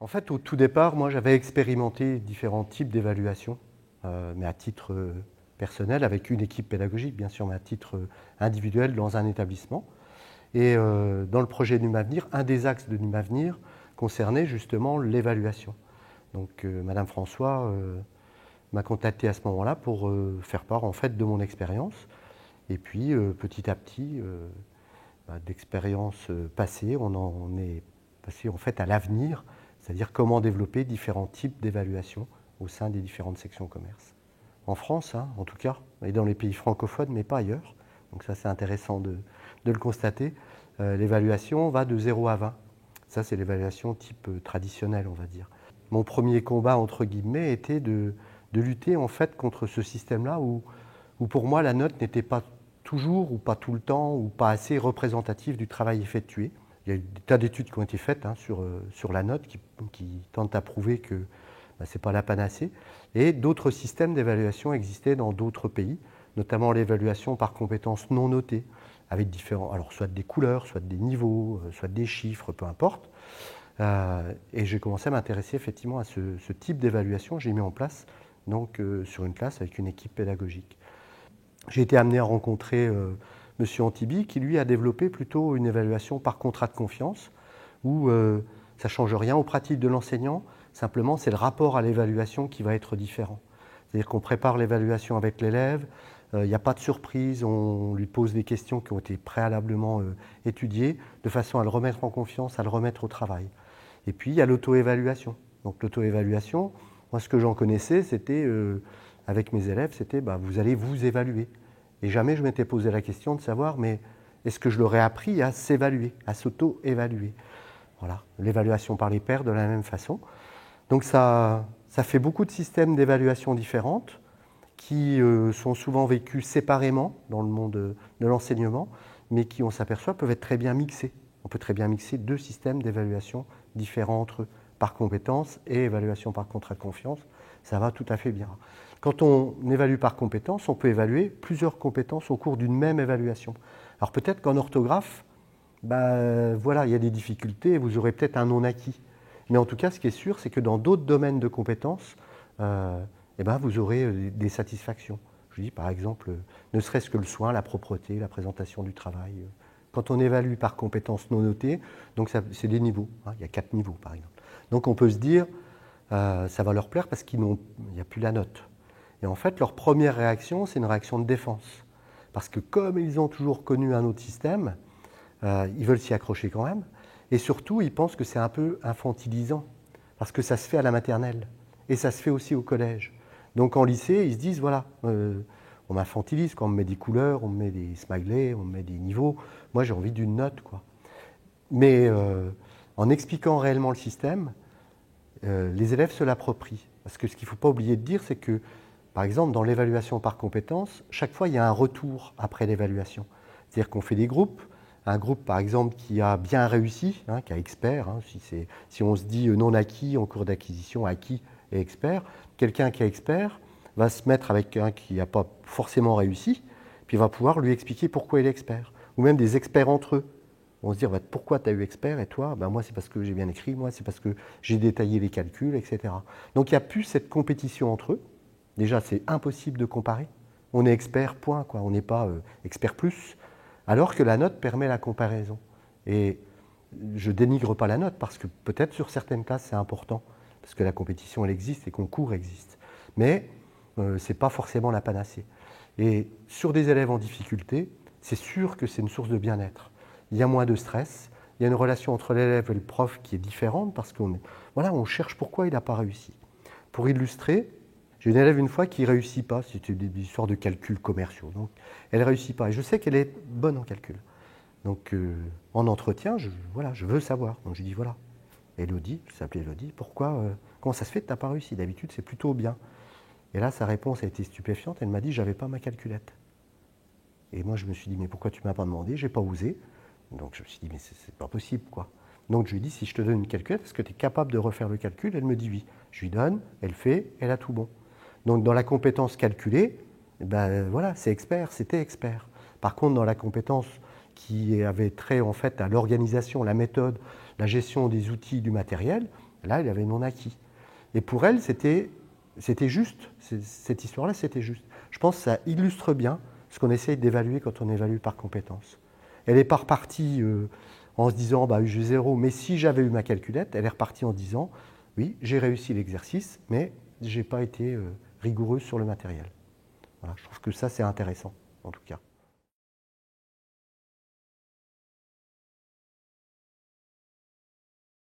En fait, au tout départ, moi, j'avais expérimenté différents types d'évaluations, mais à titre personnel, avec une équipe pédagogique, bien sûr, mais à titre individuel dans un établissement. Et dans le projet NUMAvenir, un des axes de NUMAvenir concernait justement l'évaluation. Donc, Madame François m'a contacté à ce moment-là pour faire part en fait de mon expérience. Et puis, petit à petit, d'expériences passées, on en est passé en fait à l'avenir, c'est-à-dire comment développer différents types d'évaluation au sein des différentes sections commerce. En France, hein, en tout cas, et dans les pays francophones, mais pas ailleurs. Donc ça, c'est intéressant de le constater. L'évaluation va de 0 à 20. Ça, c'est l'évaluation type traditionnelle, on va dire. Mon premier combat, entre guillemets, était de lutter en fait contre ce système-là où pour moi, la note n'était pas toujours ou pas tout le temps ou pas assez représentative du travail effectué. Il y a des tas d'études qui ont été faites sur la note qui tentent à prouver que ce n'est pas la panacée. Et d'autres systèmes d'évaluation existaient dans d'autres pays, notamment l'évaluation par compétences non notées, avec différents, alors soit des couleurs, soit des niveaux, soit des chiffres, peu importe. Et j'ai commencé à m'intéresser effectivement à ce type d'évaluation. J'ai mis en place donc, sur une classe avec une équipe pédagogique. J'ai été amené à rencontrer M. Antibi, qui lui a développé plutôt une évaluation par contrat de confiance, où ça ne change rien aux pratiques de l'enseignant, simplement c'est le rapport à l'évaluation qui va être différent. C'est-à-dire qu'on prépare l'évaluation avec l'élève, il n'y a pas de surprise, on lui pose des questions qui ont été préalablement étudiées, de façon à le remettre en confiance, à le remettre au travail. Et puis il y a l'auto-évaluation. Donc l'auto-évaluation, moi ce que j'en connaissais, c'était avec mes élèves, c'était vous allez vous évaluer. Et jamais je m'étais posé la question de savoir, mais est-ce que je leur ai appris à s'évaluer, à s'auto-évaluer? Voilà, l'évaluation par les pairs de la même façon. Donc ça fait beaucoup de systèmes d'évaluation différentes qui sont souvent vécus séparément dans le monde de l'enseignement, mais qui, on s'aperçoit, peuvent être très bien mixés. On peut très bien mixer deux systèmes d'évaluation différents entre eux, par compétence et évaluation par contrat de confiance. Ça va tout à fait bien. Quand on évalue par compétence, on peut évaluer plusieurs compétences au cours d'une même évaluation. Alors peut-être qu'en orthographe, voilà, il y a des difficultés et vous aurez peut-être un non acquis. Mais en tout cas, ce qui est sûr, c'est que dans d'autres domaines de compétences, vous aurez des satisfactions. Je dis par exemple, ne serait-ce que le soin, la propreté, la présentation du travail. Quand on évalue par compétences non notées, donc c'est des niveaux. Hein, il y a 4 niveaux par exemple. Donc on peut se dire, ça va leur plaire parce qu'il n'y a plus la note. Et en fait, leur première réaction, c'est une réaction de défense. Parce que comme ils ont toujours connu un autre système, ils veulent s'y accrocher quand même. Et surtout, ils pensent que c'est un peu infantilisant. Parce que ça se fait à la maternelle. Et ça se fait aussi au collège. Donc en lycée, ils se disent, voilà, on m'infantilise quand on me met des couleurs, on me met des smileys, on me met des niveaux. Moi, j'ai envie d'une note, quoi. Mais en expliquant réellement le système, les élèves se l'approprient. Parce que ce qu'il ne faut pas oublier de dire, c'est que, par exemple, dans l'évaluation par compétences, chaque fois, il y a un retour après l'évaluation. C'est-à-dire qu'on fait des groupes. Un groupe, par exemple, qui a bien réussi, hein, qui a expert, hein, si on se dit non acquis en cours d'acquisition, acquis et expert, quelqu'un qui a expert va se mettre avec un qui n'a pas forcément réussi, puis va pouvoir lui expliquer pourquoi il est expert. Ou même des experts entre eux. On se dit, pourquoi tu as eu expert et toi, moi c'est parce que j'ai bien écrit, moi c'est parce que j'ai détaillé les calculs, etc. Donc il n'y a plus cette compétition entre eux. Déjà, c'est impossible de comparer. On est expert, point, quoi. On n'est pas expert plus. Alors que la note permet la comparaison. Et je dénigre pas la note, parce que peut-être sur certaines classes c'est important, parce que la compétition elle existe, les concours existent. Mais ce n'est pas forcément la panacée. Et sur des élèves en difficulté, c'est sûr que c'est une source de bien-être. Il y a moins de stress, il y a une relation entre l'élève et le prof qui est différente, parce on cherche pourquoi il n'a pas réussi. Pour illustrer, j'ai une élève une fois qui ne réussit pas, c'était des histoires de calculs commerciaux, donc elle ne réussit pas. Et je sais qu'elle est bonne en calcul. Donc en entretien, je veux savoir. Donc je lui dis voilà, Élodie, je s'appelait Élodie, comment ça se fait que tu n'as pas réussi? D'habitude c'est plutôt bien. Et là sa réponse a été stupéfiante, elle m'a dit j'avais pas ma calculette. Et moi je me suis dit mais pourquoi tu ne m'as pas demandé? J'ai pas osé. Donc je me suis dit mais c'est pas possible quoi. Donc je lui dis si je te donne une calculette, est-ce que tu es capable de refaire le calcul? Elle me dit oui. Je lui donne, elle fait, elle a tout bon. Donc dans la compétence calculée, c'est expert, c'était expert. Par contre, dans la compétence qui avait trait en fait à l'organisation, la méthode, la gestion des outils, du matériel, Là, elle avait non acquis. Et pour elle, c'était juste. Cette histoire-là, c'était juste. Je pense que ça illustre bien ce qu'on essaye d'évaluer quand on évalue par compétence. Elle n'est pas repartie en se disant bah, j'ai 0, mais si j'avais eu ma calculette, elle est repartie en disant oui, j'ai réussi l'exercice, mais je n'ai pas été rigoureuse sur le matériel. Voilà, je trouve que ça, c'est intéressant, en tout cas.